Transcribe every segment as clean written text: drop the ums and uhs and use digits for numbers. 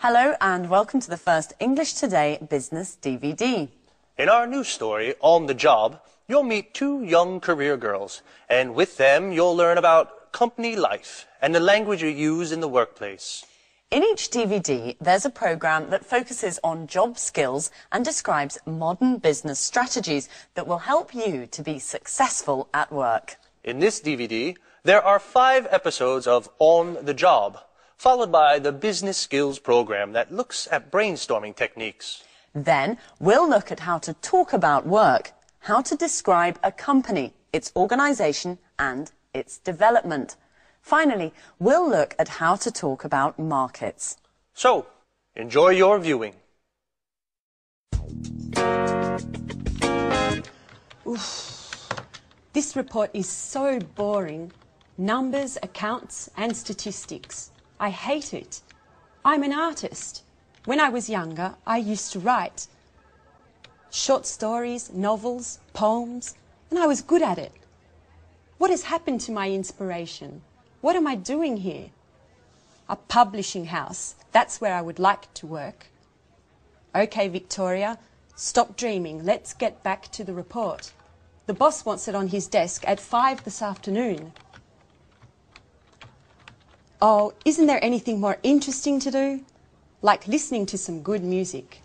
Hello and welcome to the first English Today business DVD. In our new story, On the Job, you'll meet two young career girls, and with them you'll learn about company life and the language you use in the workplace. In each DVD, there's a program that focuses on job skills and describes modern business strategies that will help you to be successful at work. In this DVD, there are 5 episodes of On the Job, followed by the business skills program that looks at brainstorming techniques. Then we'll look at how to talk about work, how to describe a company, its organisation and its development. Finally, we'll look at how to talk about markets. So, enjoy your viewing. Oof. This report is so boring. Numbers, accounts and statistics. I hate it. I'm an artist. When I was younger, I used to write short stories, novels, poems, and I was good at it. What has happened to my inspiration? What am I doing here? A publishing house. That's where I would like to work. Okay, Victoria, stop dreaming. Let's get back to the report. The boss wants it on his desk at 5 this afternoon. Oh, isn't there anything more interesting to do? Like listening to some good music.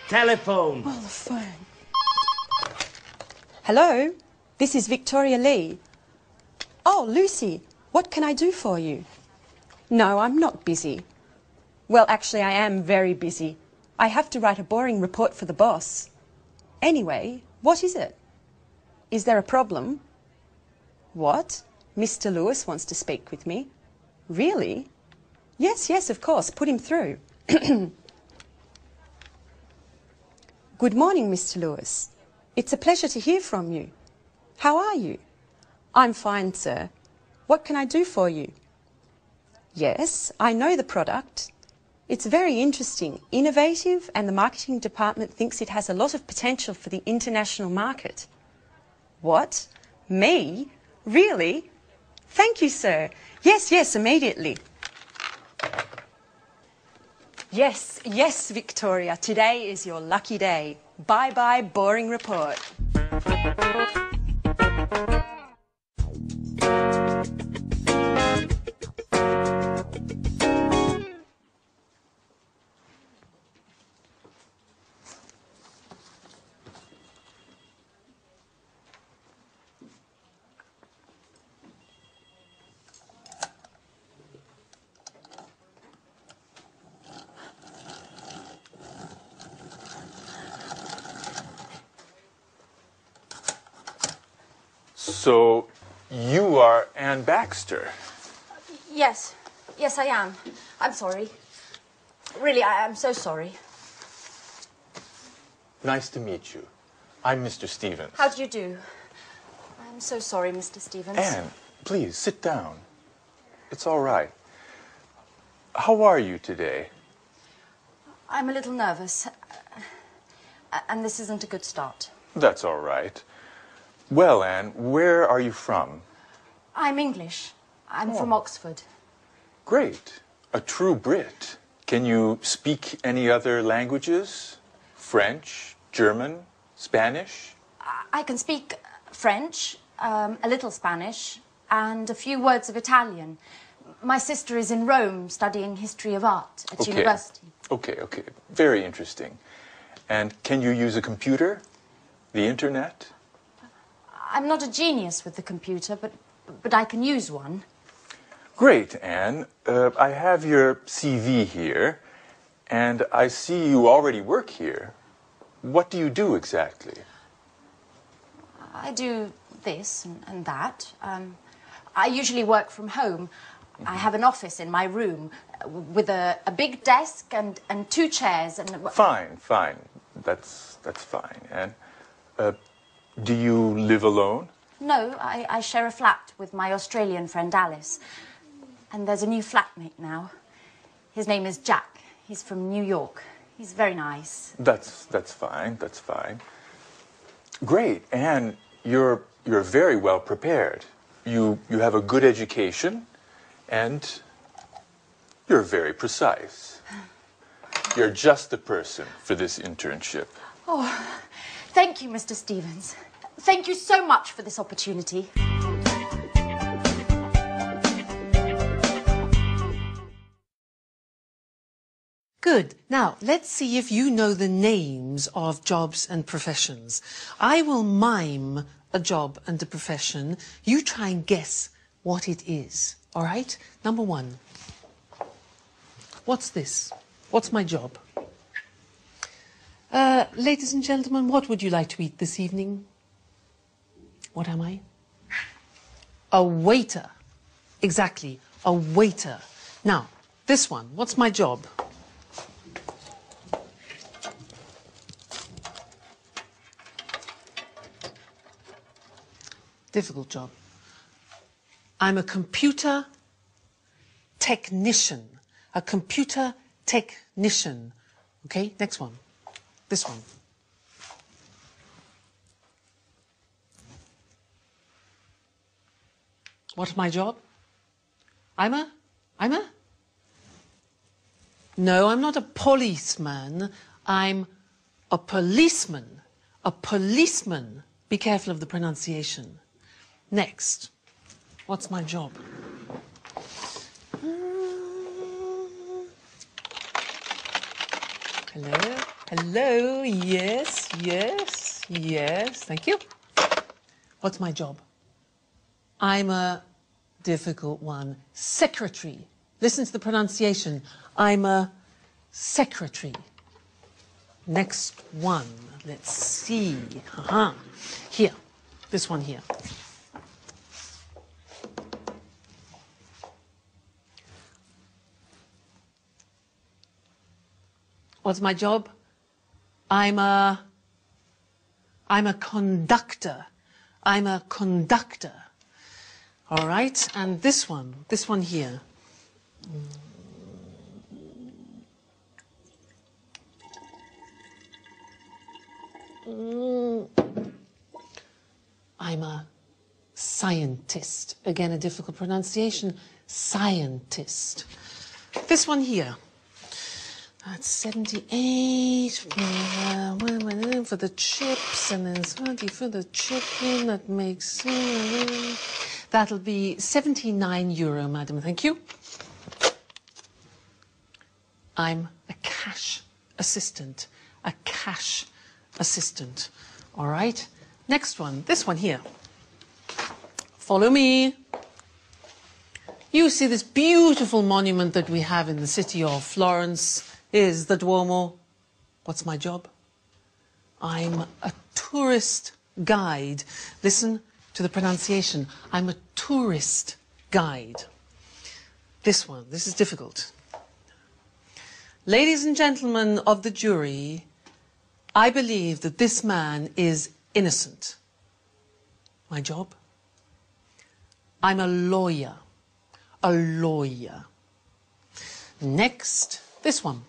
Telephone. Oh, the phone. Hello, this is Victoria Lee. Oh, Lucy, what can I do for you? No, I'm not busy. Well, actually, I am very busy. I have to write a boring report for the boss. Anyway, what is it? Is there a problem? What? Mr. Lewis wants to speak with me? Really? Yes, yes, of course. Put him through. Good morning, Mr. Lewis. It's a pleasure to hear from you. How are you? I'm fine, sir. What can I do for you? Yes, I know the product. It's very interesting, innovative, and the marketing department thinks it has a lot of potential for the international market. What? Me? Really? Thank you, sir. Yes, yes, immediately. Yes, yes, Victoria. Today is your lucky day. Bye-bye, boring report. So, you are Anne Baxter. Yes. Yes, I am. I'm sorry. Really, I'm so sorry. Nice to meet you. I'm Mr. Stevens. How do you do? I'm so sorry, Mr. Stevens. Anne, please, sit down. It's all right. How are you today? I'm a little nervous. And this isn't a good start. That's all right. Well, Anne, where are you from? I'm English. I'm from Oxford. Great. A true Brit. Can you speak any other languages? French, German, Spanish? I can speak French, a little Spanish, and a few words of Italian. My sister is in Rome studying history of art at university. Okay. Very interesting. And can you use a computer? The internet? I'm not a genius with the computer, but I can use one. Great, Anne. I have your CV here, and I see you already work here. What do you do exactly? I do this and that. I usually work from home. I have an office in my room with a big desk and 2 chairs and... Fine. That's fine. And do you live alone? No, I share a flat with my Australian friend Alice. And there's a new flatmate now. His name is Jack. He's from New York. He's very nice. That's fine. That's fine. Great, and you're very well prepared. You have a good education, and you're very precise. You're just the person for this internship. Oh, thank you, Mr. Stevens. Thank you so much for this opportunity. Good. Now, let's see if you know the names of jobs and professions. I will mime a job and a profession. You try and guess what it is. All right? Number one. What's this? What's my job? Ladies and gentlemen, what would you like to eat this evening? What am I? A waiter. Exactly, a waiter. Now, this one, what's my job? Difficult job. I'm a computer technician. A computer technician. Okay, next one. This one. What's my job? No, I'm not a policeman. I'm a policeman. A policeman. Be careful of the pronunciation. Next. What's my job? Hello? Hello? Yes, yes, yes. Thank you. What's my job? I'm a difficult one. Secretary. Listen to the pronunciation. I'm a secretary. Next one. Let's see. Here. This one here. What's my job? I'm a conductor. I'm a conductor. All right, and this one here. I'm a scientist. Again, a difficult pronunciation. Scientist. This one here. That's 78 for the chips, and then 20 for the chicken. That makes... that'll be €79, madam. Thank you. I'm a cash assistant. A cash assistant. All right. Next one. This one here. Follow me. You see this beautiful monument that we have in the city of Florence is the Duomo. What's my job? I'm a tourist guide. Listen to the pronunciation. I'm a tourist guide. This one, this is difficult. Ladies and gentlemen of the jury, I believe that this man is innocent. My job? I'm a lawyer. A lawyer. Next, this one.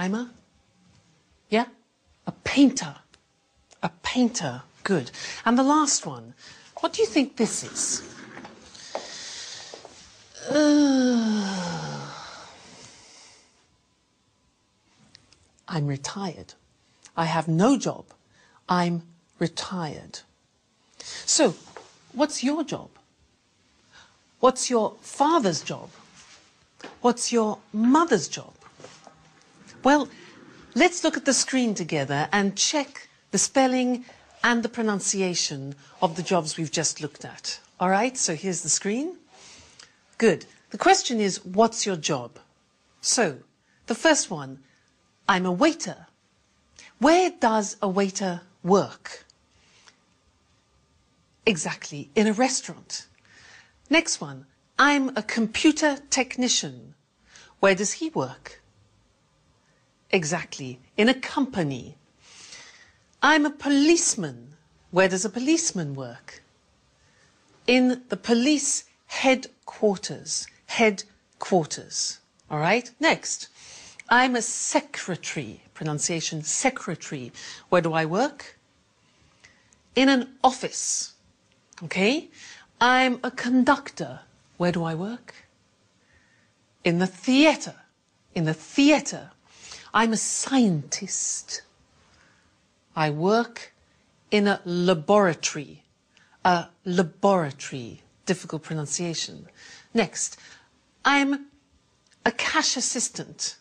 I'm a painter. A painter. Good. And the last one. What do you think this is? I'm retired. I have no job. I'm retired. So, what's your job? What's your father's job? What's your mother's job? Well, let's look at the screen together and check the spelling and the pronunciation of the jobs we've just looked at. All right, so here's the screen. Good. The question is, what's your job? So, the first one, I'm a waiter. Where does a waiter work? Exactly, in a restaurant. Next one, I'm a computer technician. Where does he work? Exactly. In a company. I'm a policeman. Where does a policeman work? In the police headquarters. Headquarters. All right? Next. I'm a secretary. Pronunciation, secretary. Where do I work? In an office. Okay? I'm a conductor. Where do I work? In the theatre. In the theatre. I'm a scientist. I work in a laboratory. A laboratory. Difficult pronunciation. Next. I'm a cash assistant.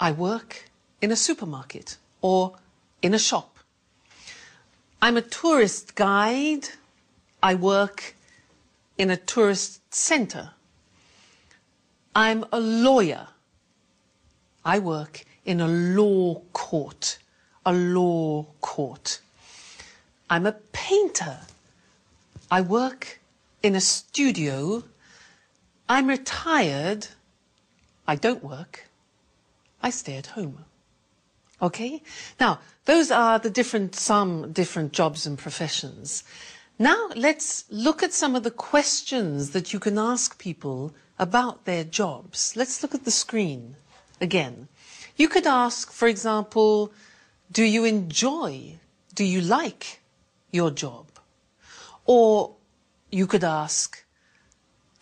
I work in a supermarket or in a shop. I'm a tourist guide. I work in a tourist centre. I'm a lawyer. I work in a law court. A law court. I'm a painter. I work in a studio. I'm retired. I don't work. I stay at home. Okay? Now, those are some different jobs and professions. Now, let's look at some of the questions that you can ask people about their jobs. Let's look at the screen again. You could ask, for example, do you enjoy, do you like your job? Or you could ask,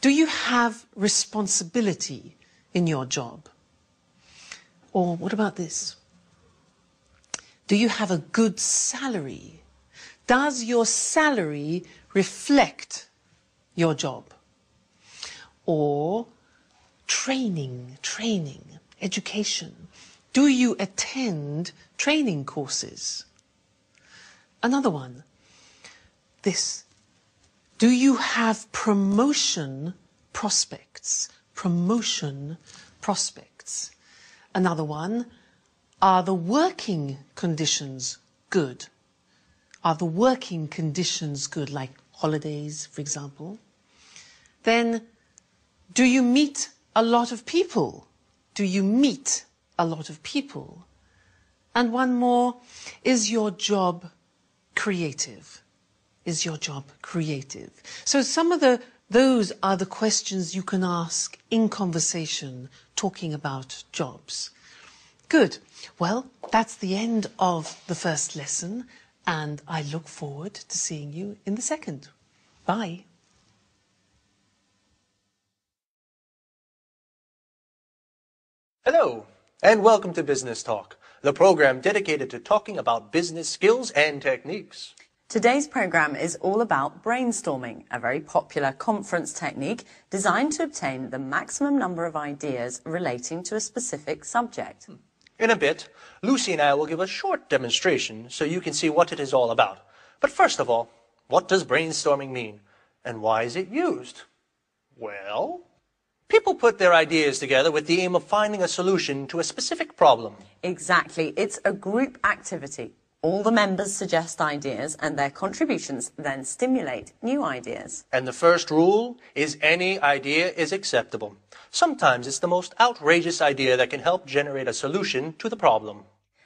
do you have responsibility in your job? Or what about this? Do you have a good salary? Does your salary reflect your job? Or training, education. Do you attend training courses? Another one, this. Do you have promotion prospects? Promotion prospects. Another one, are the working conditions good? Are the working conditions good, like holidays, for example? Then, do you meet a lot of people? Do you meet a lot of people? And one more, is your job creative? Is your job creative? So those are the questions you can ask in conversation, talking about jobs. Good. Well, that's the end of the first lesson, and I look forward to seeing you in the second. Bye. Hello, and welcome to Business Talk, the program dedicated to talking about business skills and techniques. Today's program is all about brainstorming, a very popular conference technique designed to obtain the maximum number of ideas relating to a specific subject. In a bit, Lucy and I will give a short demonstration so you can see what it is all about. But first of all, what does brainstorming mean? And why is it used? Well, people put their ideas together with the aim of finding a solution to a specific problem. Exactly. It's a group activity. All the members suggest ideas and their contributions then stimulate new ideas. And the first rule is any idea is acceptable. Sometimes it's the most outrageous idea that can help generate a solution to the problem.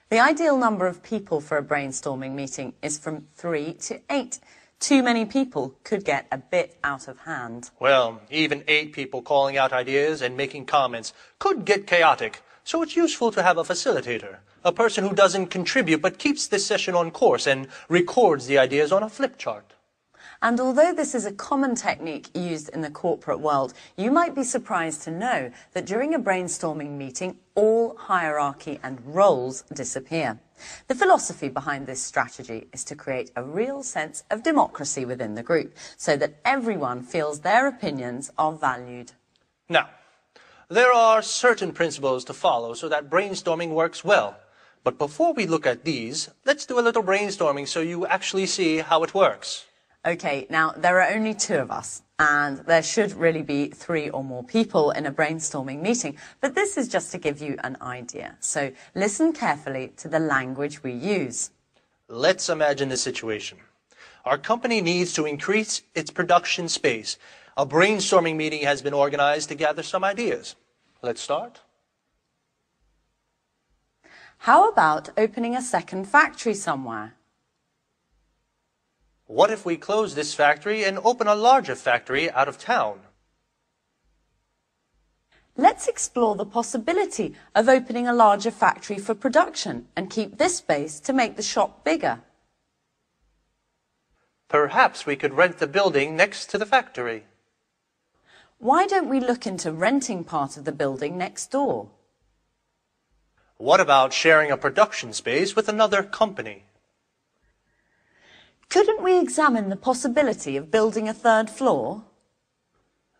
The ideal number of people for a brainstorming meeting is from 3 to 8. Too many people could get a bit out of hand. Well, even 8 people calling out ideas and making comments could get chaotic, so it's useful to have a facilitator, a person who doesn't contribute but keeps this session on course and records the ideas on a flip chart. And although this is a common technique used in the corporate world, you might be surprised to know that during a brainstorming meeting, all hierarchy and roles disappear. The philosophy behind this strategy is to create a real sense of democracy within the group, so that everyone feels their opinions are valued. Now, there are certain principles to follow so that brainstorming works well. But before we look at these, let's do a little brainstorming so you actually see how it works. Okay, now there are only 2 of us, and there should really be 3 or more people in a brainstorming meeting, but this is just to give you an idea. So listen carefully to the language we use. Let's imagine this situation. Our company needs to increase its production space. A brainstorming meeting has been organized to gather some ideas. Let's start. How about opening a second factory somewhere? What if we close this factory and open a larger factory out of town? Let's explore the possibility of opening a larger factory for production and keep this space to make the shop bigger. Perhaps we could rent the building next to the factory. Why don't we look into renting part of the building next door? What about sharing a production space with another company? Couldn't we examine the possibility of building a third floor?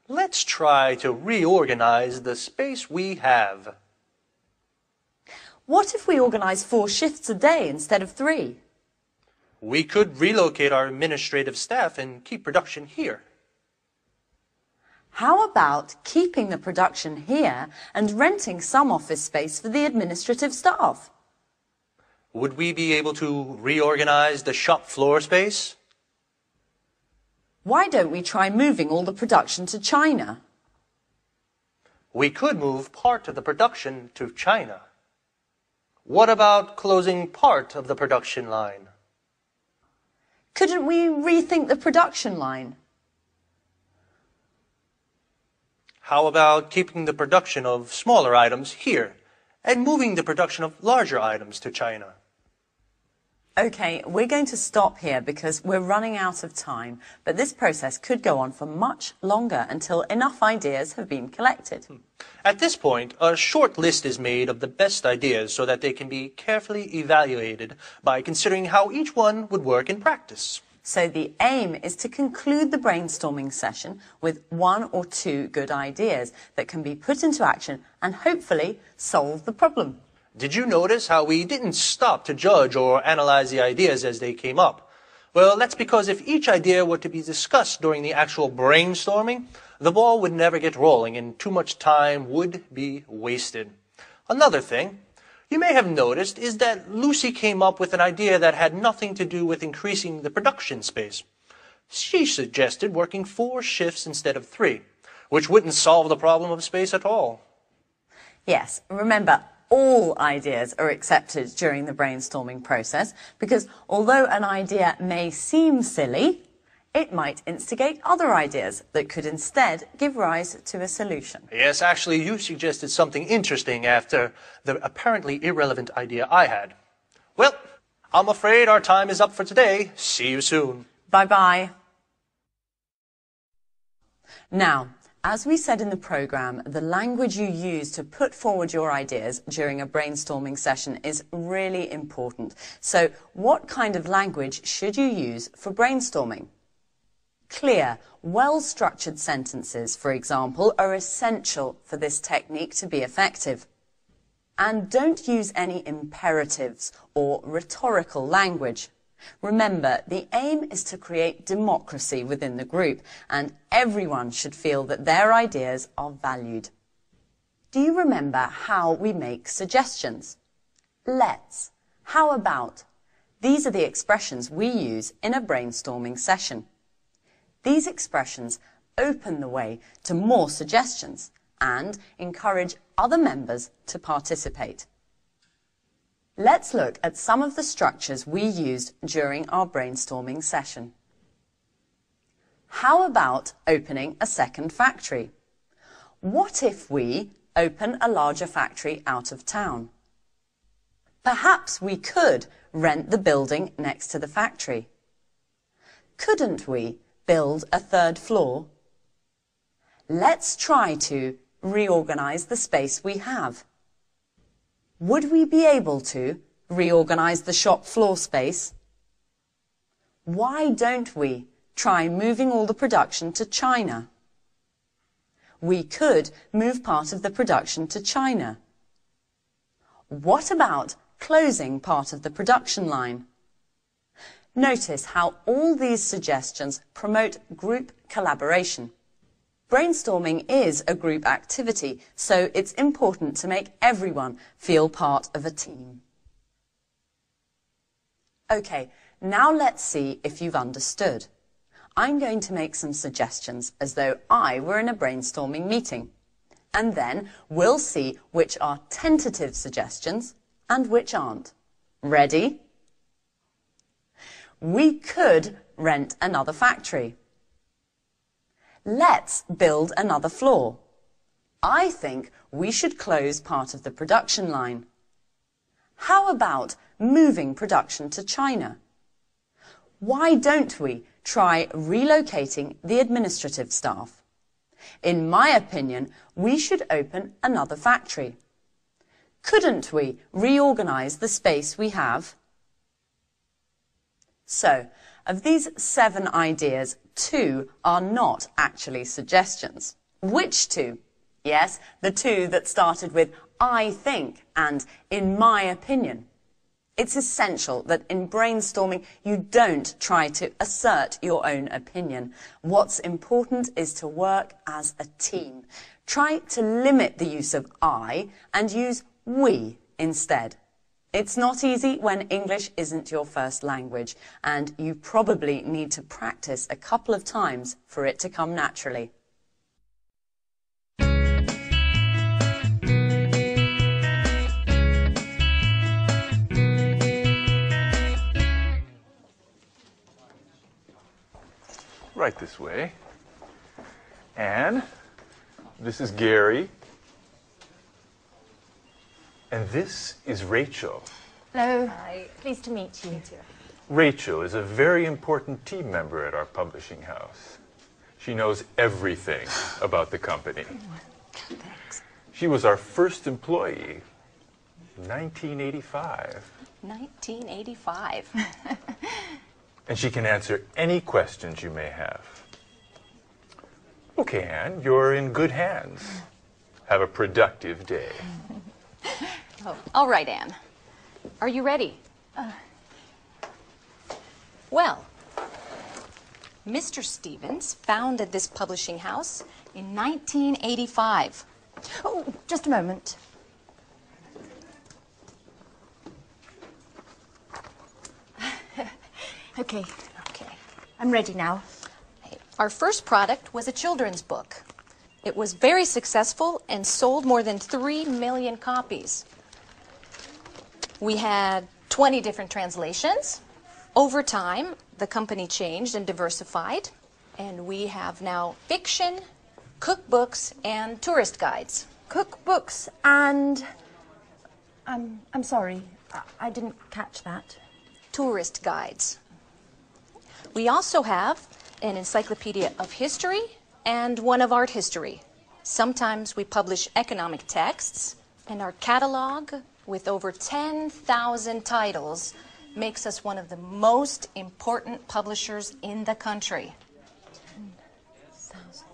Let's try to reorganize the space we have. What if we organize 4 shifts a day instead of 3? We could relocate our administrative staff and keep production here. How about keeping the production here and renting some office space for the administrative staff? Would we be able to reorganize the shop floor space? Why don't we try moving all the production to China? We could move part of the production to China. What about closing part of the production line? Couldn't we rethink the production line? How about keeping the production of smaller items here and moving the production of larger items to China? Okay, we're going to stop here because we're running out of time, but this process could go on for much longer until enough ideas have been collected. At this point, a short list is made of the best ideas so that they can be carefully evaluated by considering how each one would work in practice. So the aim is to conclude the brainstorming session with 1 or 2 good ideas that can be put into action and hopefully solve the problem. Did you notice how we didn't stop to judge or analyze the ideas as they came up? Well, that's because if each idea were to be discussed during the actual brainstorming, the ball would never get rolling and too much time would be wasted. Another thing you may have noticed is that Lucy came up with an idea that had nothing to do with increasing the production space. She suggested working 4 shifts instead of 3, which wouldn't solve the problem of space at all. Yes, remember, all ideas are accepted during the brainstorming process because although an idea may seem silly, it might instigate other ideas that could instead give rise to a solution. Yes, actually, you suggested something interesting after the apparently irrelevant idea I had. Well, I'm afraid our time is up for today. See you soon. Bye-bye. Now, as we said in the programme, the language you use to put forward your ideas during a brainstorming session is really important. So, what kind of language should you use for brainstorming? Clear, well-structured sentences, for example, are essential for this technique to be effective. And don't use any imperatives or rhetorical language. Remember, the aim is to create democracy within the group, and everyone should feel that their ideas are valued. Do you remember how we make suggestions? Let's, how about? These are the expressions we use in a brainstorming session. These expressions open the way to more suggestions and encourage other members to participate. Let's look at some of the structures we used during our brainstorming session. How about opening a second factory? What if we open a larger factory out of town? Perhaps we could rent the building next to the factory. Couldn't we build a third floor? Let's try to reorganize the space we have. Would we be able to reorganize the shop floor space? Why don't we try moving all the production to China? We could move part of the production to China. What about closing part of the production line? Notice how all these suggestions promote group collaboration. Brainstorming is a group activity, so it's important to make everyone feel part of a team. Okay, now let's see if you've understood. I'm going to make some suggestions as though I were in a brainstorming meeting. And then we'll see which are tentative suggestions and which aren't. Ready? We could rent another factory. Let's build another floor. I think we should close part of the production line. How about moving production to China? Why don't we try relocating the administrative staff? In my opinion, we should open another factory. Couldn't we reorganize the space we have? So, of these 7 ideas, 2 are not actually suggestions. Which 2? Yes, the 2 that started with I think and in my opinion. It's essential that in brainstorming you don't try to assert your own opinion. What's important is to work as a team. Try to limit the use of I and use we instead. It's not easy when English isn't your first language, and you probably need to practice a couple of times for it to come naturally. Right this way. Anne, this is Gary. And this is Rachel. Hello. Hi. Pleased to meet you. Rachel is a very important team member at our publishing house. She knows everything about the company. Thanks. She was our first employee, 1985. 1985. And she can answer any questions you may have. Okay, Anne, you're in good hands. Have a productive day. Oh, all right, Anne. Are you ready? Well, Mr. Stevens founded this publishing house in 1985. Oh, just a moment. Okay. I'm ready now. Our first product was a children's book. It was very successful and sold more than 3 million copies. We had 20 different translations. Over time, the company changed and diversified, and we have now fiction, cookbooks, and tourist guides. Cookbooks and... I'm sorry, I didn't catch that. Tourist guides. We also have an encyclopedia of history and one of art history. Sometimes we publish economic texts, and our catalog with over 10,000 titles makes us one of the most important publishers in the country. 10,000.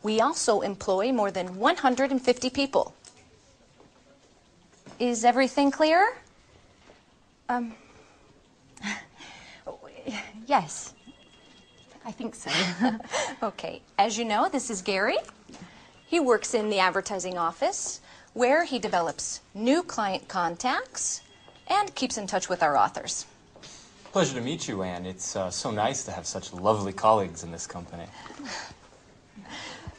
We also employ more than 150 people. Is everything clear? Yes, I think so. Okay, as you know, this is Gary. He works in the advertising office, where he develops new client contacts and keeps in touch with our authors. Pleasure to meet you, Anne. It's so nice to have such lovely colleagues in this company.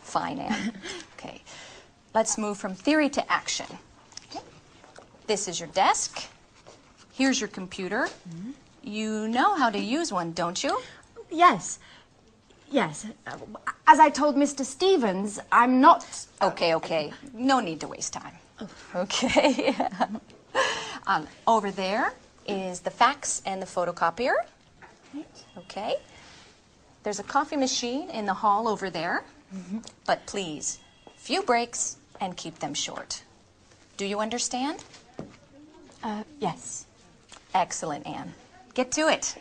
Fine, Anne. Okay, let's move from theory to action. Okay. This is your desk. Here's your computer. Mm-hmm. You know how to use one, don't you? Yes. As I told Mr. Stevens, I'm not... Okay. No need to waste time. Okay. Over there is the fax and the photocopier. Okay. There's a coffee machine in the hall over there. Mm-hmm. But please, few breaks and keep them short. Do you understand? Yes. Excellent, Anne. Get to it.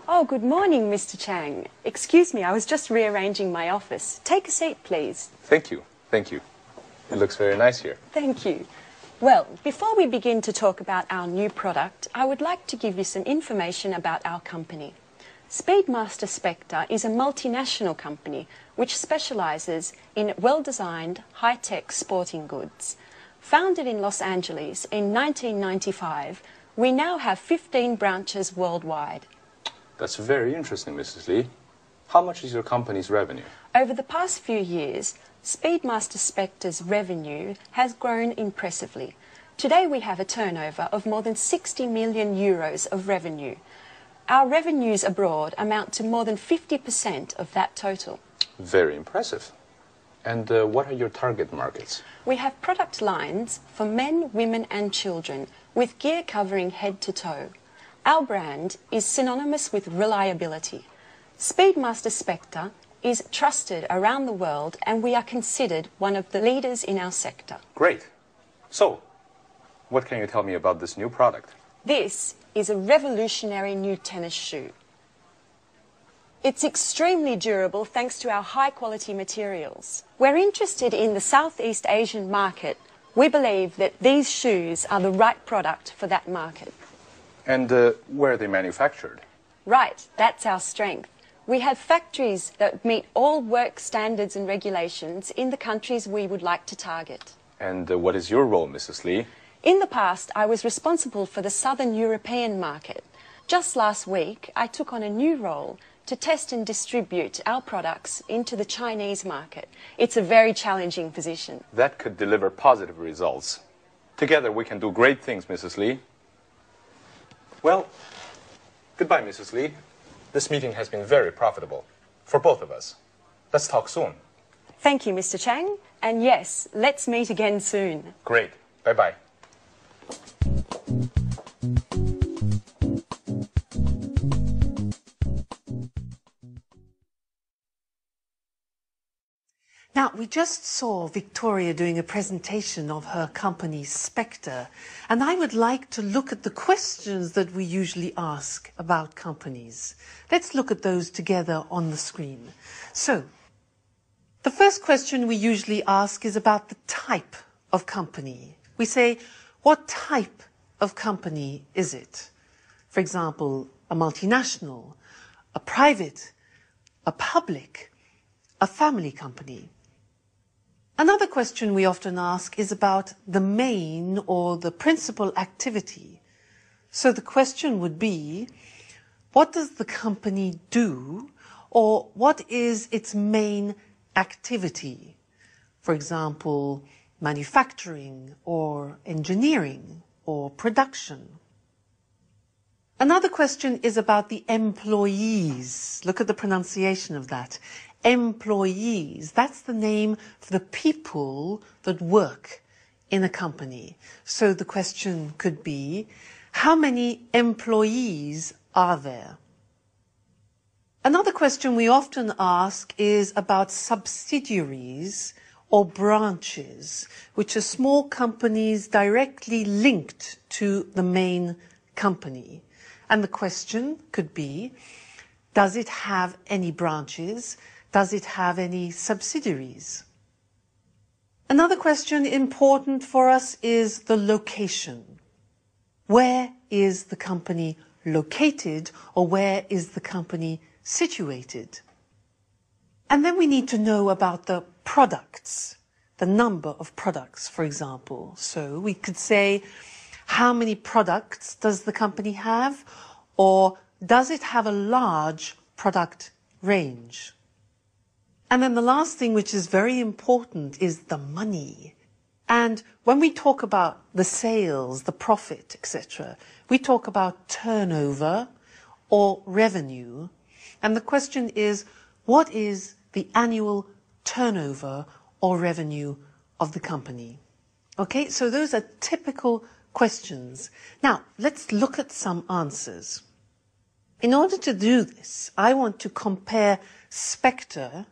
Oh, good morning, Mr. Chang. Excuse me, I was just rearranging my office. Take a seat, please. Thank you. It looks very nice here. Thank you. Well, before we begin to talk about our new product, I would like to give you some information about our company. Speedmaster Spectre is a multinational company which specialises in well-designed, high-tech sporting goods. Founded in Los Angeles in 1995, we now have 15 branches worldwide. That's very interesting, Mrs. Lee. How much is your company's revenue? Over the past few years, Speedmaster Spectre's revenue has grown impressively. Today we have a turnover of more than 60 million euros of revenue. Our revenues abroad amount to more than 50% of that total. Very impressive. And what are your target markets? We have product lines for men, women and children with gear covering head to toe. Our brand is synonymous with reliability. Speedmaster Spectre is trusted around the world and we are considered one of the leaders in our sector. Great. So, what can you tell me about this new product? This is a revolutionary new tennis shoe. It's extremely durable thanks to our high-quality materials. We're interested in the Southeast Asian market. We believe that these shoes are the right product for that market. And where are they manufactured? Right, that's our strength. We have factories that meet all work standards and regulations in the countries we would like to target. And what is your role, Mrs. Lee? In the past, I was responsible for the Southern European market. Just last week, I took on a new role to test and distribute our products into the Chinese market. It's a very challenging position. That could deliver positive results. Together we can do great things, Mrs. Lee. Well, goodbye, Mrs. Lee. This meeting has been very profitable for both of us. Let's talk soon. Thank you, Mr. Chang. And yes, let's meet again soon. Great. Bye-bye. Now, we just saw Victoria doing a presentation of her company, Spectre, and I would like to look at the questions that we usually ask about companies. Let's look at those together on the screen. So, the first question we usually ask is about the type of company. We say, what type of company is it? For example, a multinational, a private, a public, a family company. Another question we often ask is about the main or the principal activity. So the question would be, what does the company do, or what is its main activity? For example, manufacturing or engineering or production. Another question is about the employees. Look at the pronunciation of that. Employees, that's the name for the people that work in a company. So the question could be, how many employees are there? Another question we often ask is about subsidiaries or branches, which are small companies directly linked to the main company. And the question could be, does it have any branches? Does it have any subsidiaries? Another question important for us is the location. Where is the company located, or where is the company situated? And then we need to know about the products, the number of products, for example. So we could say, how many products does the company have, or does it have a large product range? And then the last thing, which is very important, is the money. And when we talk about the sales, the profit, etc., we talk about turnover or revenue. And the question is, what is the annual turnover or revenue of the company? Okay, so those are typical questions. Now, let's look at some answers. In order to do this, I want to compare Spectre,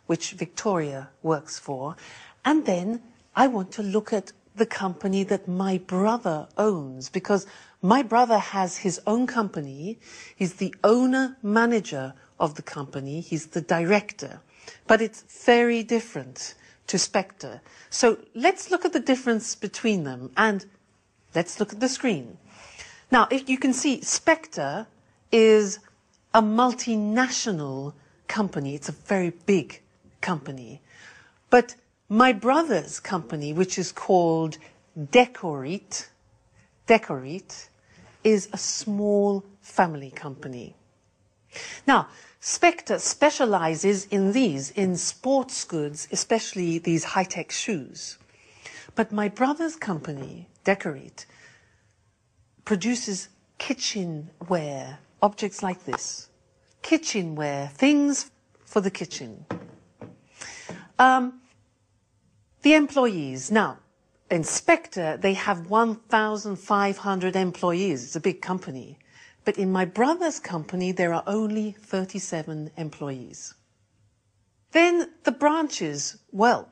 which Victoria works for, and then I want to look at the company that my brother owns, because my brother has his own company. He's the owner-manager of the company. He's the director. But it's very different to Spectre. So let's look at the difference between them, and let's look at the screen. Now, if you can see, Spectre is a multinational company. It's a very big company. But My brother's company, which is called Decorate, is a small family company. Now, Spectre specializes in sports goods, especially these high-tech shoes. But my brother's company, Decorate, produces kitchenware, objects like this. Kitchenware, things for the kitchen. The employees. Now, in Spectre, they have 1,500 employees. It's a big company. But in my brother's company, there are only 37 employees. Then the branches. Well,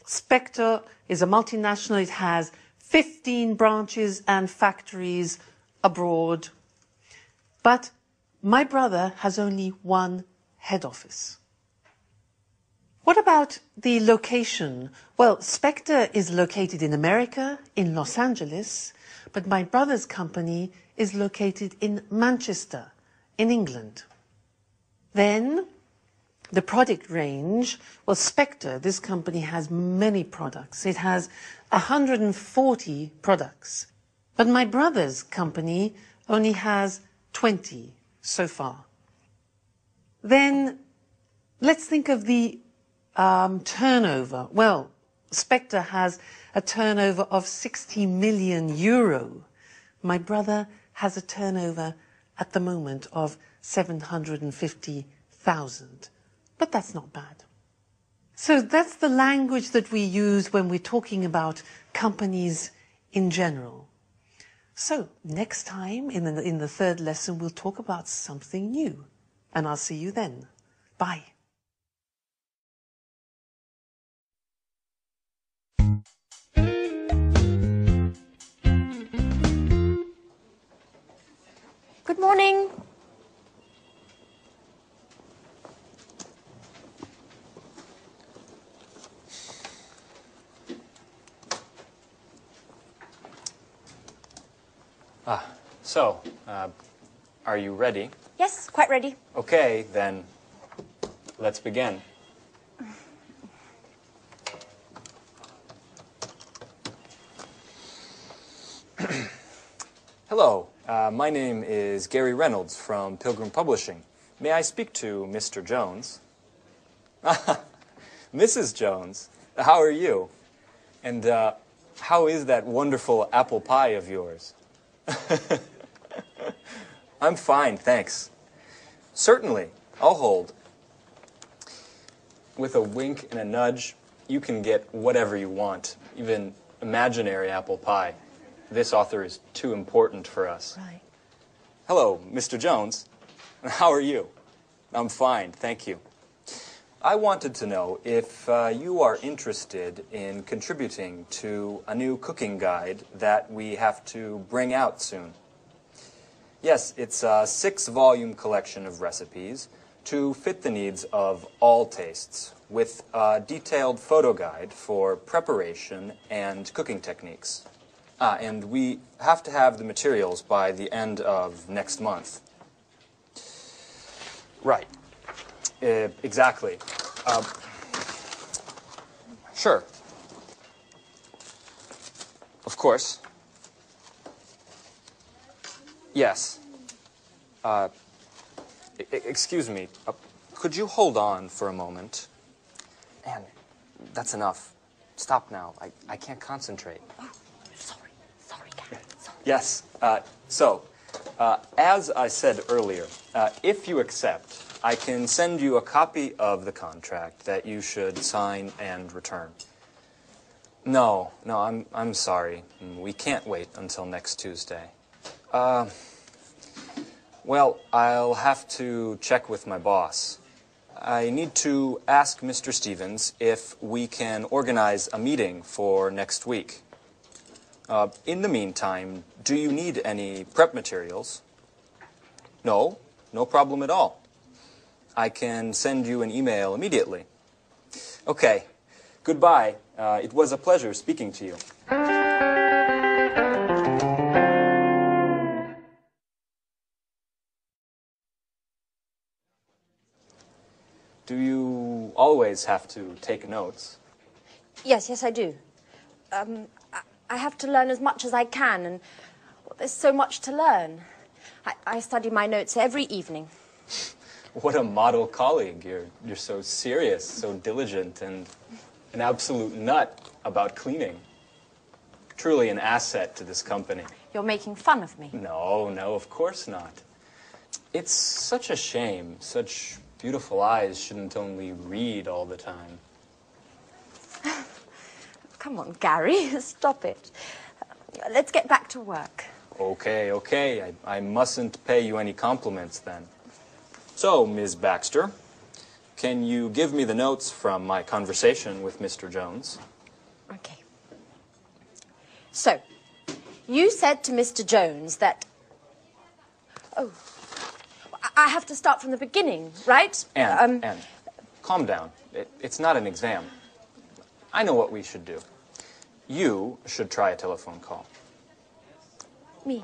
Spectre is a multinational. It has 15 branches and factories abroad. But my brother has only one head office. What about the location? Well, Spectre is located in America, in Los Angeles, but my brother's company is located in Manchester, in England. Then, the product range. Well, Spectre, this company has many products. It has 140 products. But my brother's company only has 20 so far. Then, let's think of the turnover. Well, Spectre has a turnover of 60 million euro. My brother has a turnover at the moment of 750,000. But that's not bad. So that's the language that we use when we're talking about companies in general. So next time in the third lesson, we'll talk about something new. And I'll see you then. Bye. Good morning. So, are you ready? Yes, quite ready. Okay, then let's begin. Hello, my name is Gary Reynolds from Pilgrim Publishing. May I speak to Mr. Jones? Mrs. Jones, how are you? And how is that wonderful apple pie of yours? I'm fine, thanks. Certainly, I'll hold. With a wink and a nudge, you can get whatever you want, even imaginary apple pie. This author is too important for us. Right. Hello, Mr. Jones. How are you? I'm fine, thank you. I wanted to know if you are interested in contributing to a new cooking guide that we have to bring out soon. Yes, it's a 6-volume collection of recipes to fit the needs of all tastes, with a detailed photo guide for preparation and cooking techniques. And we have to have the materials by the end of next month. Right. Exactly. Sure. Of course. Yes. Excuse me. Could you hold on for a moment? Anne, that's enough. Stop now. I can't concentrate. Oh, sorry, Gary. Sorry. Yes. As I said earlier, if you accept, I can send you a copy of the contract that you should sign and return. No, I'm sorry. We can't wait until next Tuesday. Well, I'll have to check with my boss. I need to ask Mr. Stevens if we can organize a meeting for next week. In the meantime, do you need any prep materials? No problem at all. I can send you an email immediately. Okay, goodbye. It was a pleasure speaking to you. Do you always have to take notes? Yes, I do. I have to learn as much as I can, and well, there's so much to learn. I study my notes every evening. What a model colleague. You're so serious, so diligent, and an absolute nut about cleaning. Truly an asset to this company. You're making fun of me. No, of course not. It's such a shame. Such beautiful eyes shouldn't only read all the time. Come on, Gary, stop it. Let's get back to work. Okay. I mustn't pay you any compliments then. So, Ms. Baxter, can you give me the notes from my conversation with Mr. Jones? Okay. So, you said to Mr. Jones that... Oh, I have to start from the beginning, right? Anne, calm down. It's not an exam. I know what we should do. You should try a telephone call. Me?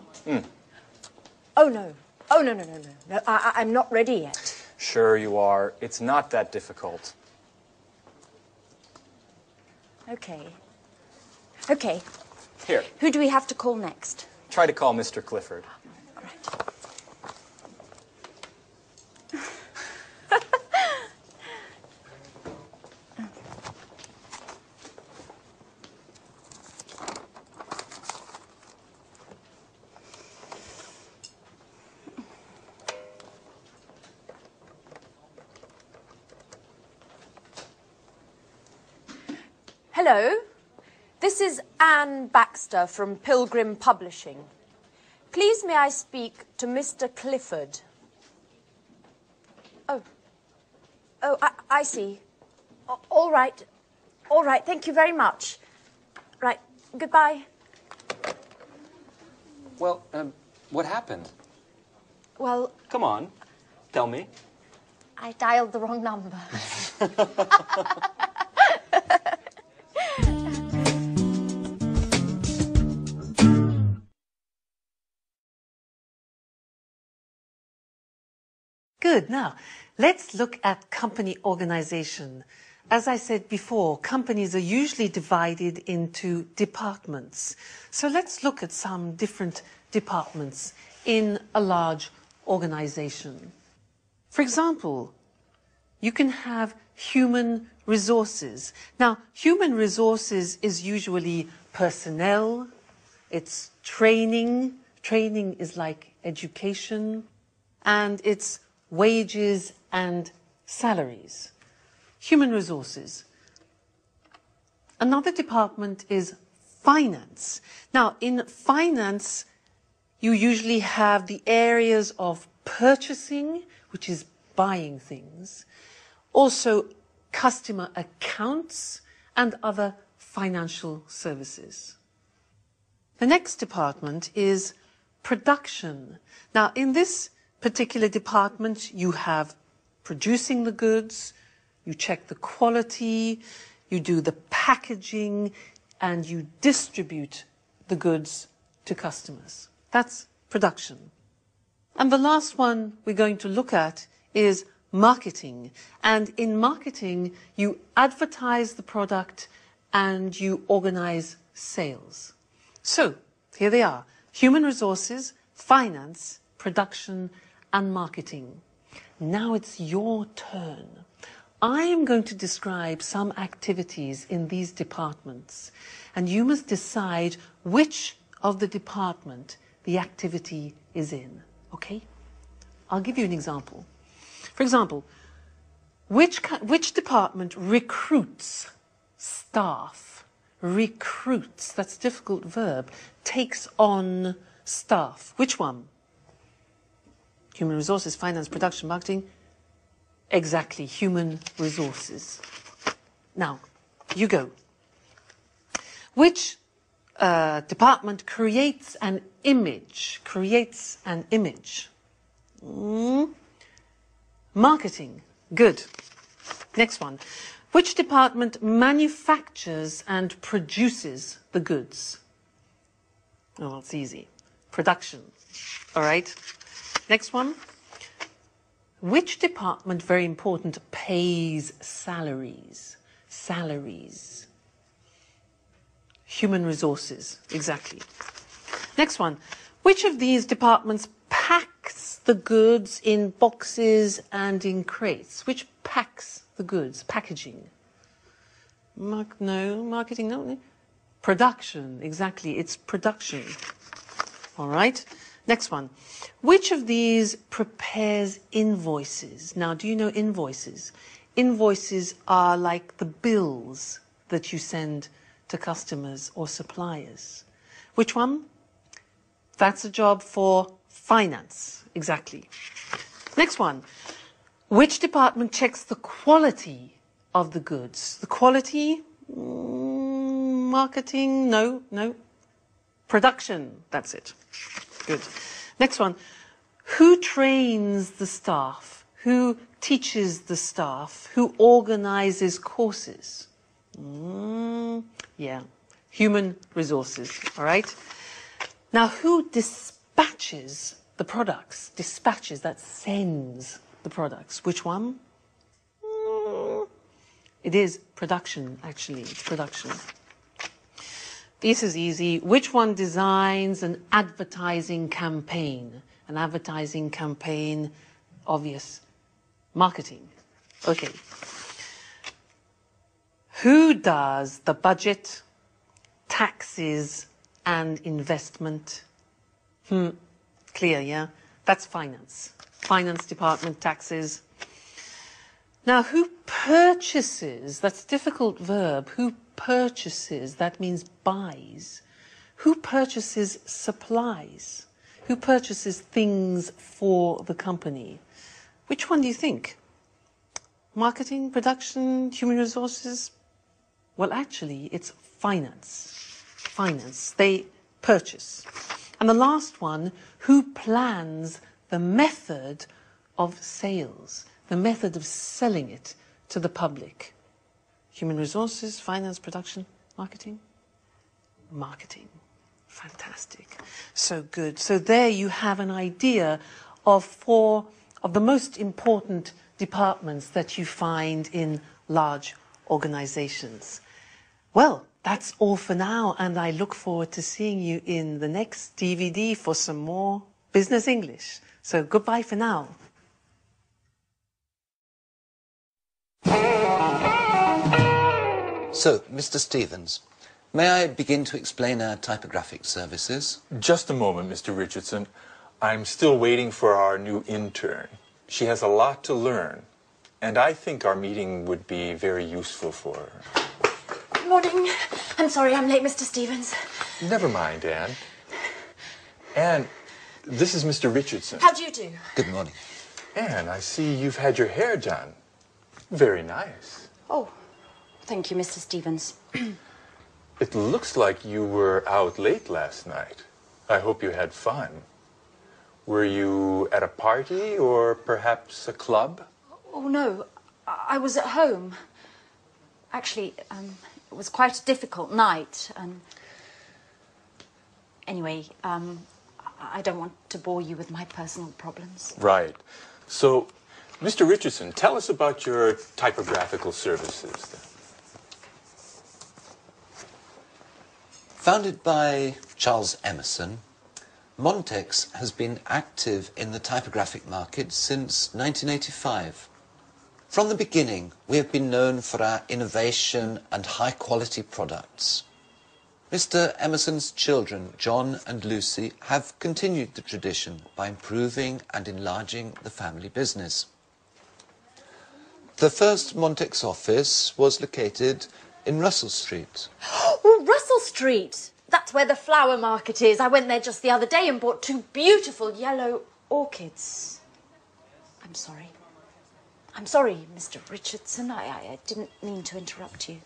Oh, no. No, I'm not ready yet. Sure you are. It's not that difficult. Okay. Here, Who do we have to call next? try to call Mr. Clifford. All right. Hello, this is Anne Baxter from Pilgrim Publishing. Please may I speak to Mr. Clifford? Oh, I see. All right, thank you very much. Right, goodbye. Well, what happened? Well, Come on, tell me. I dialed the wrong number. Good. Now, let's look at company organization. As I said before, companies are usually divided into departments. So let's look at some different departments in a large organization. For example, you can have human resources. Now, human resources is usually personnel, it's training. Training is like education, and it's wages and salaries. Human resources. Another department is finance. Now, in finance, you usually have the areas of purchasing, which is buying things, also customer accounts and other financial services. The next department is production. Now, in this particular department, you have producing the goods, you check the quality, you do the packaging, and you distribute the goods to customers. That's production. And the last one we're going to look at is marketing. And in marketing, you advertise the product and you organize sales. So, here they are: human resources, finance, production, and marketing. Now it's your turn. I am going to describe some activities in these departments, and you must decide which of the department the activity is in, okay? I'll give you an example. For example, which department recruits staff? Recruits, that's a difficult verb, takes on staff. Which one? Human resources, finance, production, marketing. Exactly, human resources. Now, you go. Which department creates an image? Creates an image. Marketing. Good. Next one. Which department manufactures and produces the goods? Oh, it's easy. Production. All right. Next one. Which department, very important, pays salaries? Salaries. Human resources, exactly. Next one. Which of these departments packs the goods in boxes and in crates? Which packs the goods? Packaging. No. Marketing, no. Production, exactly. It's production. All right. Next one. Which of these prepares invoices? Now, do you know invoices? Invoices are like the bills that you send to customers or suppliers. Which one? That's a job for finance, exactly. Next one. Which department checks the quality of the goods? The quality? Marketing? No. Production, that's it. Good. Next one. Who trains the staff? Who teaches the staff? Who organizes courses? Yeah. Human resources, all right? Now, who dispatches the products? Dispatches, that sends the products. Which one? It is production, actually. It's production. This is easy. Which one designs an advertising campaign? An advertising campaign, obvious. Marketing. Okay. Who does the budget, taxes, and investment? Clear, yeah? That's finance. Finance department, taxes. Now, who purchases? That's a difficult verb. Who purchases? That means buys. Who purchases supplies? Who purchases things for the company? Which one do you think? Marketing, production, human resources? Well, actually, it's finance. Finance. They purchase. And the last one, who plans the method of sales? The method of selling it to the public. Human resources, finance, production, marketing? Marketing. Fantastic. So good. So there you have an idea of 4 of the most important departments that you find in large organizations. Well, that's all for now, and I look forward to seeing you in the next DVD for some more business English. So goodbye for now. So, Mr. Stevens, may I begin to explain our typographic services? Just a moment, Mr. Richardson. I'm still waiting for our new intern. She has a lot to learn, and I think our meeting would be very useful for her. Good morning. I'm sorry I'm late, Mr. Stevens. Never mind, Anne. Anne, this is Mr. Richardson. How do you do? Good morning. Anne, I see you've had your hair done. Very nice. Oh, thank you, Mr. Stevens. It looks like you were out late last night. I hope you had fun. Were you at a party or perhaps a club? Oh, no. I was at home. Actually, it was quite a difficult night. Anyway, I don't want to bore you with my personal problems. Right. So, Mr. Richardson, tell us about your typographical services then. Founded by Charles Emerson, Montex has been active in the typographic market since 1985. From the beginning, we have been known for our innovation and high-quality products. Mr. Emerson's children, John and Lucy, have continued the tradition by improving and enlarging the family business. The first Montex office was located in Russell Street. Oh, Russell Street! That's where the flower market is. I went there just the other day and bought 2 beautiful yellow orchids. I'm sorry. I'm sorry, Mr. Richardson. I didn't mean to interrupt you.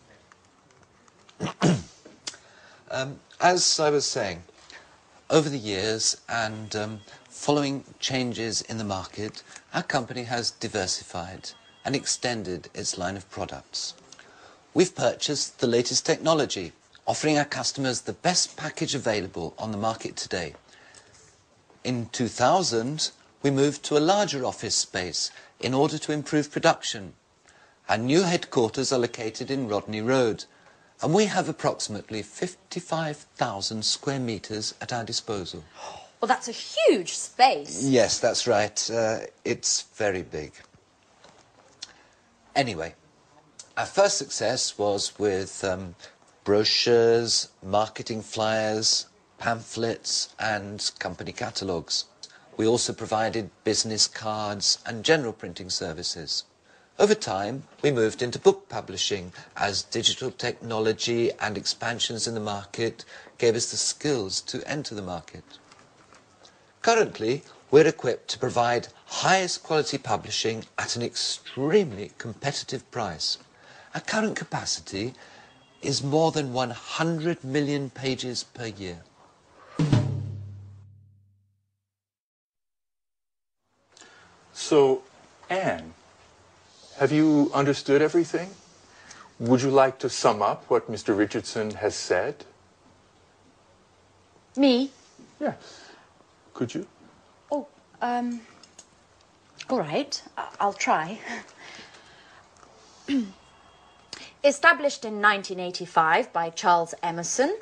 As I was saying, over the years and following changes in the market, our company has diversified and extended its line of products. We've purchased the latest technology, offering our customers the best package available on the market today. In 2000, we moved to a larger office space in order to improve production. Our new headquarters are located in Rodney Road, And we have approximately 55,000 square metres at our disposal. Well, that's a huge space. Yes, that's right. It's very big. Anyway, our first success was with brochures, marketing flyers, pamphlets and company catalogues. We also provided business cards and general printing services. Over time, we moved into book publishing as digital technology and expansions in the market gave us the skills to enter the market. Currently, we're equipped to provide highest quality publishing at an extremely competitive price. Our current capacity is more than 100 million pages per year. So, Anne, have you understood everything? Would you like to sum up what Mr. Richardson has said? Me? Yes. Could you? Oh, all right. I'll try. Established in 1985 by Charles Emerson,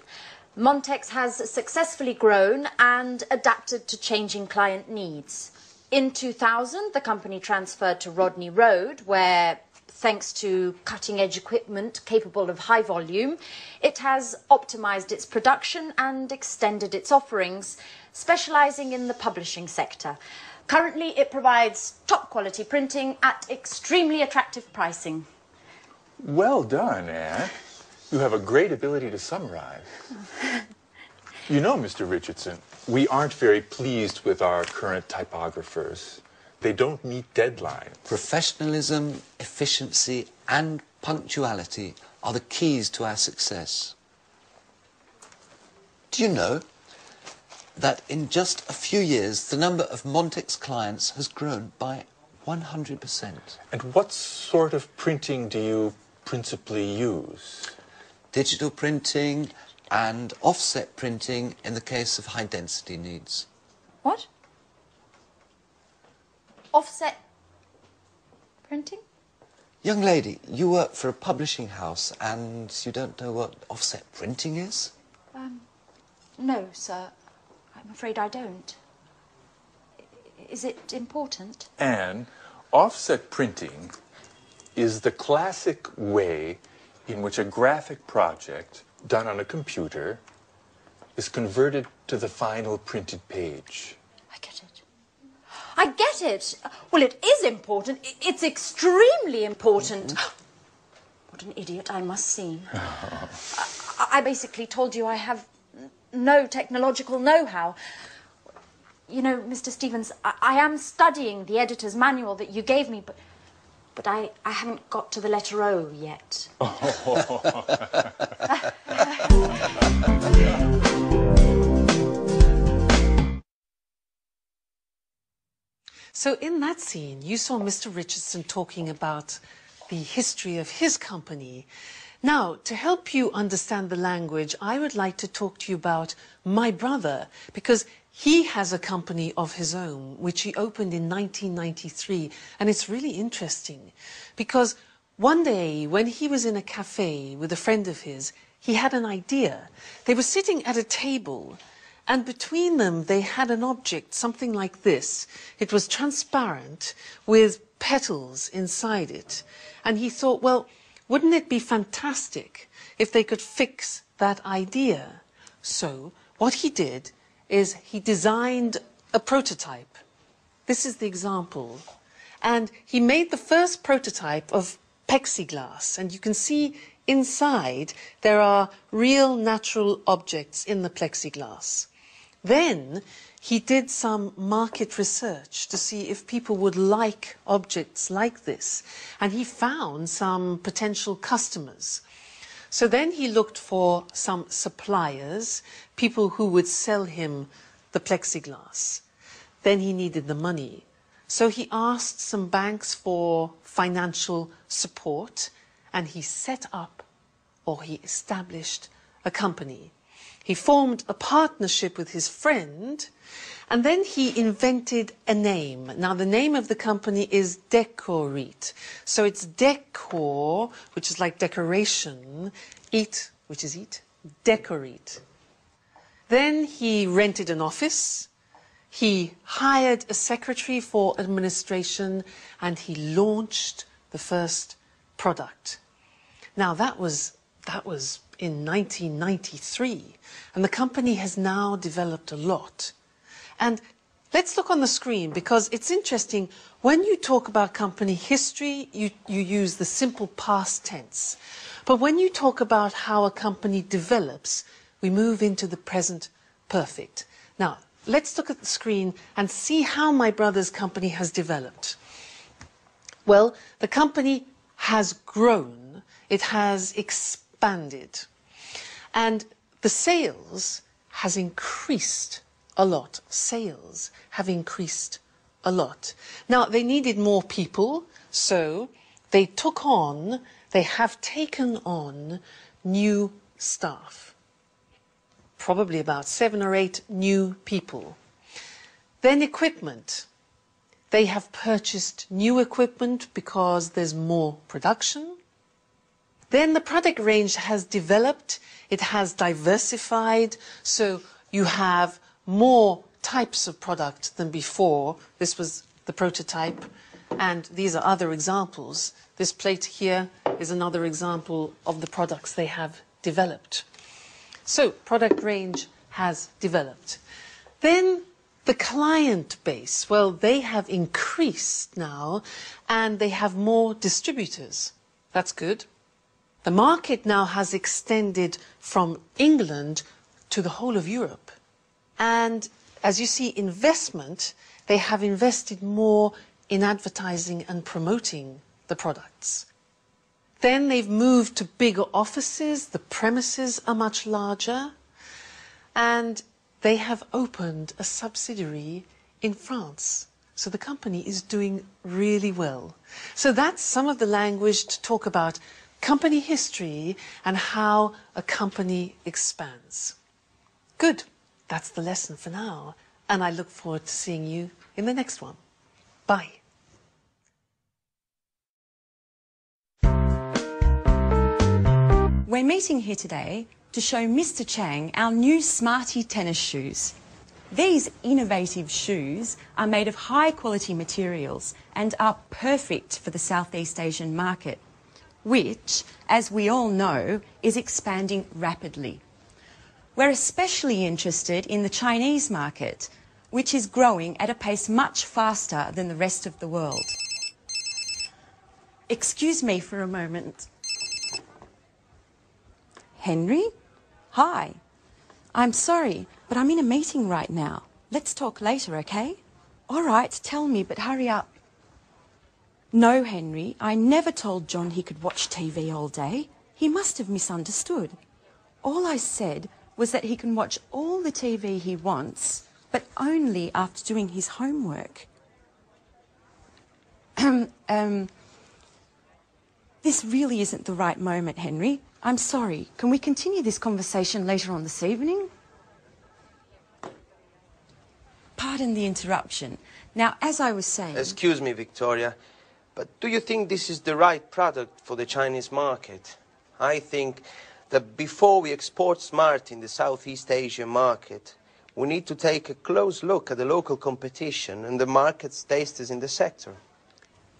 Montex has successfully grown and adapted to changing client needs. In 2000, the company transferred to Rodney Road, where, thanks to cutting-edge equipment capable of high volume, it has optimized its production and extended its offerings, specializing in the publishing sector. Currently, it provides top-quality printing at extremely attractive pricing. Well done, Anne. You have a great ability to summarize. You know, Mr. Richardson, we aren't very pleased with our current typographers. They don't meet deadlines. Professionalism, efficiency and punctuality are the keys to our success. Do you know that in just a few years the number of Montex clients has grown by 100%? And what sort of printing do you principally use? Digital printing and offset printing in the case of high density needs. What? Offset printing? Young lady, you work for a publishing house and you don't know what offset printing is? No, sir. I'm afraid I don't. Is it important? Anne, offset printing is the classic way in which a graphic project done on a computer is converted to the final printed page. I get it. I get it. Well, it is important. It's extremely important. What an idiot I must seem. I basically told you I have no technological know-how. You know, Mr. Stevens, I am studying the editor's manual that you gave me, but I haven't got to the letter O yet. So in that scene, you saw Mr. Richardson talking about the history of his company. Now, to help you understand the language, I would like to talk to you about my brother, because he has a company of his own, which he opened in 1993. And it's really interesting, because one day when he was in a cafe with a friend of his, he had an idea. They were sitting at a table, and between them they had an object, something like this. It was transparent with petals inside it. And he thought, well, wouldn't it be fantastic if they could fix that idea? So what he did is he designed a prototype. This is the example. And he made the first prototype of plexiglass. And you can see inside there are real natural objects in the plexiglass. Then he did some market research to see if people would like objects like this. And he found some potential customers. So then he looked for some suppliers, people who would sell him the plexiglass. Then he needed the money. So he asked some banks for financial support, and he set up, or he established, a company. He formed a partnership with his friend, and then he invented a name. Now, the name of the company is Decorit. So it's decor, which is like decoration, eat, which is eat, Decorit. Then he rented an office, he hired a secretary for administration, and he launched the first product. Now, that was in 1993, and the company has now developed a lot. And let's look on the screen, because it's interesting. When you talk about company history, you use the simple past tense. But when you talk about how a company develops, we move into the present perfect. Now, let's look at the screen and see how my brother's company has developed. Well, the company has grown. It has expanded. And the sales has increased a lot. Sales have increased a lot. Now, they needed more people, so they have taken on new staff. Probably about 7 or 8 new people. Then equipment. They have purchased new equipment because there's more production. Then the product range has developed. It has diversified, so you have more types of product than before. This was the prototype, and these are other examples. This plate here is another example of the products they have developed. So, product range has developed. Then the client base, well, they have increased now, and they have more distributors. That's good. The market now has extended from England to the whole of Europe. And as you see, investment, they have invested more in advertising and promoting the products. Then they've moved to bigger offices, the premises are much larger, and they have opened a subsidiary in France. So the company is doing really well. So that's some of the language to talk about company history and how a company expands. Good. That's the lesson for now, and I look forward to seeing you in the next one. Bye. We're meeting here today to show Mr. Chang our new Smarty tennis shoes. These innovative shoes are made of high-quality materials and are perfect for the Southeast Asian market, which, as we all know, is expanding rapidly. We're especially interested in the Chinese market, which is growing at a pace much faster than the rest of the world. Excuse me for a moment. Henry? Hi. I'm sorry, but I'm in a meeting right now. Let's talk later, okay? All right, tell me, but hurry up. No, Henry, I never told John he could watch TV all day. He must have misunderstood. All I said was that he can watch all the TV he wants, but only after doing his homework. This really isn't the right moment, Henry. I'm sorry. Can we continue this conversation later on this evening? Pardon the interruption. Now, as I was saying... Excuse me, Victoria, but do you think this is the right product for the Chinese market? I think that before we export Smart in the Southeast Asian market, we need to take a close look at the local competition and the market's tastes in the sector.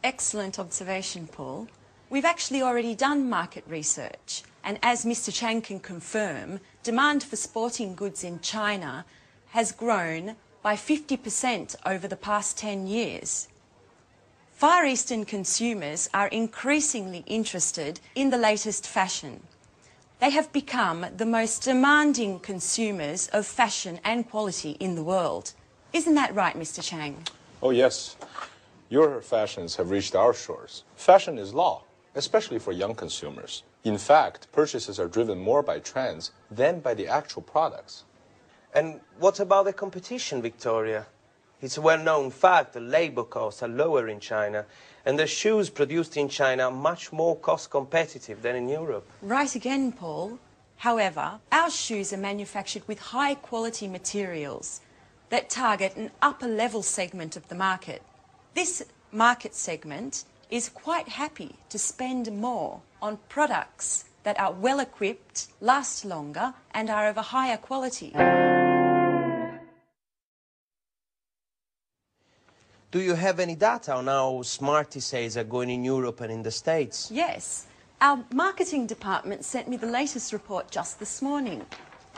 Excellent observation, Paul. We've actually already done market research, and as Mr. Chang can confirm, demand for sporting goods in China has grown by 50% over the past 10 years. Far Eastern consumers are increasingly interested in the latest fashion. They have become the most demanding consumers of fashion and quality in the world. Isn't that right, Mr. Chang? Oh, yes. Your fashions have reached our shores. Fashion is law, especially for young consumers. In fact, purchases are driven more by trends than by the actual products. And what about the competition, Victoria? It's a well-known fact that labor costs are lower in China, and the shoes produced in China are much more cost competitive than in Europe. Right again, Paul. However, our shoes are manufactured with high quality materials that target an upper level segment of the market. This market segment is quite happy to spend more on products that are well equipped, last longer and are of a higher quality. Do you have any data on how Smarty sales are going in Europe and in the States? Yes, our marketing department sent me the latest report just this morning,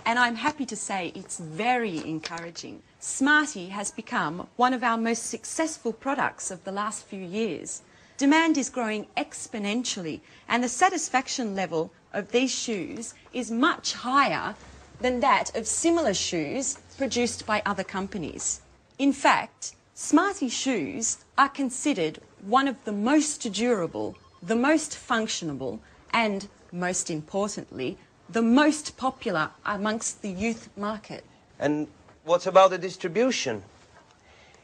and I'm happy to say it's very encouraging. Smarty has become one of our most successful products of the last few years. Demand is growing exponentially, and the satisfaction level of these shoes is much higher than that of similar shoes produced by other companies. In fact, Smarty shoes are considered one of the most durable, the most functional, and, most importantly, the most popular amongst the youth market. And what about the distribution?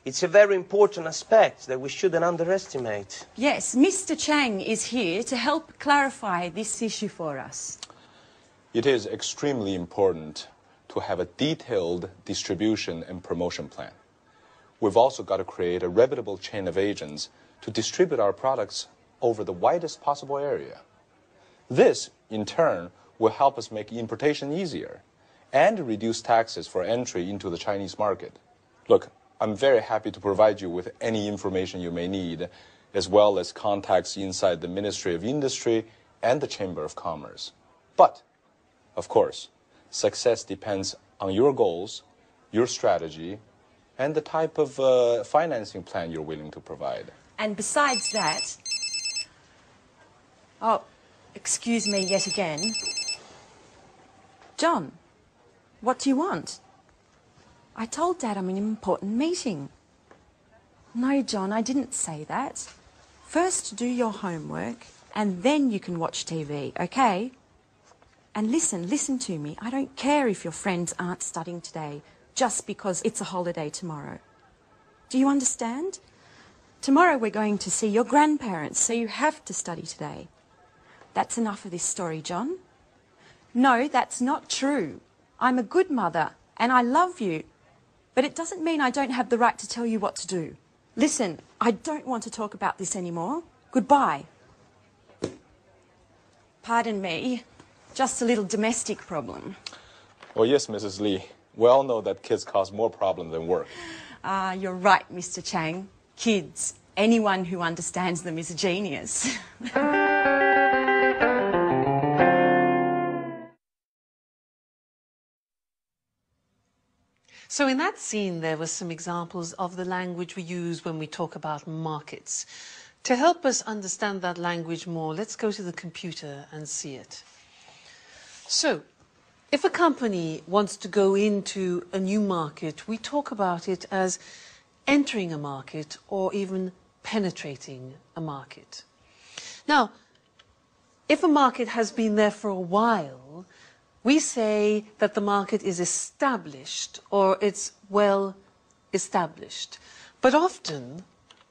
It's a very important aspect that we shouldn't underestimate. Yes, Mr. Chang is here to help clarify this issue for us. It is extremely important to have a detailed distribution and promotion plan. We've also got to create a reputable chain of agents to distribute our products over the widest possible area. This, in turn, will help us make importation easier and reduce taxes for entry into the Chinese market. Look, I'm very happy to provide you with any information you may need, as well as contacts inside the Ministry of Industry and the Chamber of Commerce. But, of course, success depends on your goals, your strategy, and the type of financing plan you're willing to provide. And besides that... Oh, excuse me yet again. John, what do you want? I told Dad I'm in an important meeting. No, John, I didn't say that. First do your homework, and then you can watch TV, okay? And listen to me. I don't care if your friends aren't studying today, just because it's a holiday tomorrow. Do you understand? Tomorrow we're going to see your grandparents, so you have to study today. That's enough of this story, John. No, that's not true. I'm a good mother, and I love you, but it doesn't mean I don't have the right to tell you what to do. Listen, I don't want to talk about this anymore. Goodbye. Pardon me, just a little domestic problem. Oh, yes, Mrs. Lee. We all know that kids cause more problems than work. You're right, Mr. Chang. Kids, anyone who understands them is a genius. So in that scene, there were some examples of the language we use when we talk about markets. To help us understand that language more, let's go to the computer and see it. So, if a company wants to go into a new market, we talk about it as entering a market or even penetrating a market. Now, if a market has been there for a while, we say that the market is established or it's well established. But often,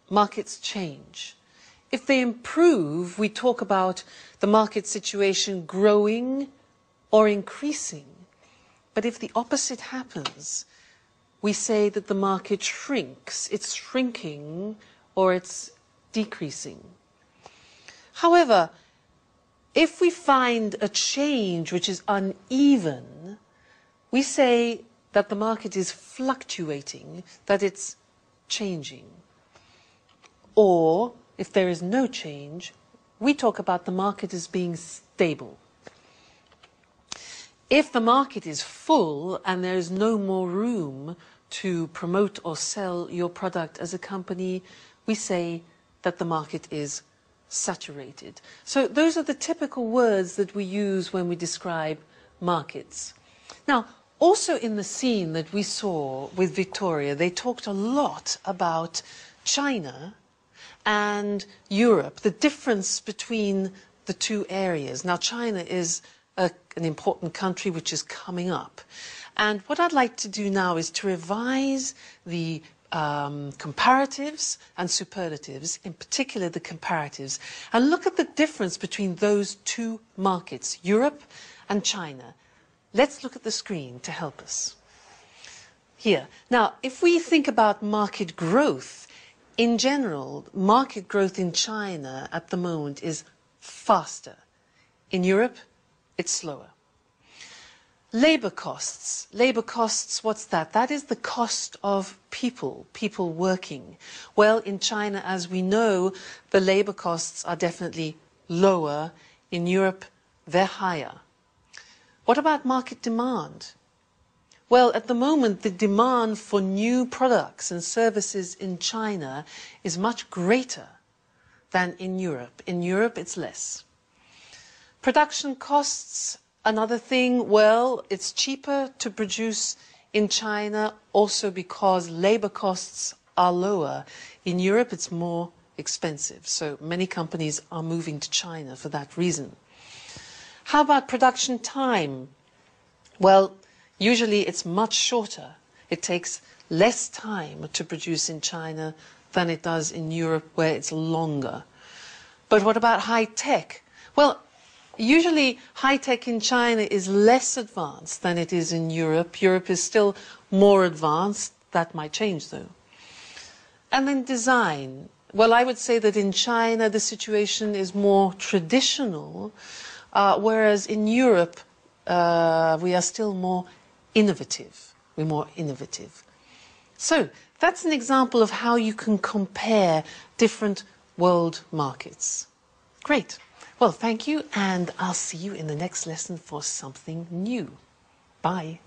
markets change. If they improve, we talk about the market situation growing or increasing. But if the opposite happens, we say that the market shrinks, it's shrinking, or it's decreasing. However, if we find a change which is uneven, we say that the market is fluctuating, that it's changing. Or, if there is no change, we talk about the market as being stable. If the market is full and there is no more room to promote or sell your product as a company, we say that the market is saturated. So those are the typical words that we use when we describe markets. Now, also in the scene that we saw with Victoria, they talked a lot about China and Europe, the difference between the two areas. Now, China is an important country which is coming up. And what I'd like to do now is to revise the comparatives and superlatives, in particular the comparatives, and look at the difference between those two markets, Europe and China. Let's look at the screen to help us. Here. Now, if we think about market growth, in general, market growth in China at the moment is faster. In Europe, it's slower. Labor costs. Labor costs, what's that? That is the cost of people working. Well, in China, as we know, the labor costs are definitely lower. In Europe, they're higher. What about market demand? Well, at the moment, the demand for new products and services in China is much greater than in Europe. In Europe, it's less. Production costs, another thing, well, it's cheaper to produce in China also because labor costs are lower. In Europe, it's more expensive. So many companies are moving to China for that reason. How about production time? Well, usually it's much shorter. It takes less time to produce in China than it does in Europe, where it's longer. But what about high tech? Well, usually high tech in China is less advanced than it is in Europe. Europe is still more advanced. That might change, though. And then design. Well, I would say that in China the situation is more traditional, whereas in Europe we are still more innovative. We're more innovative. So that's an example of how you can compare different world markets. Great. Well, thank you, and I'll see you in the next lesson for something new. Bye.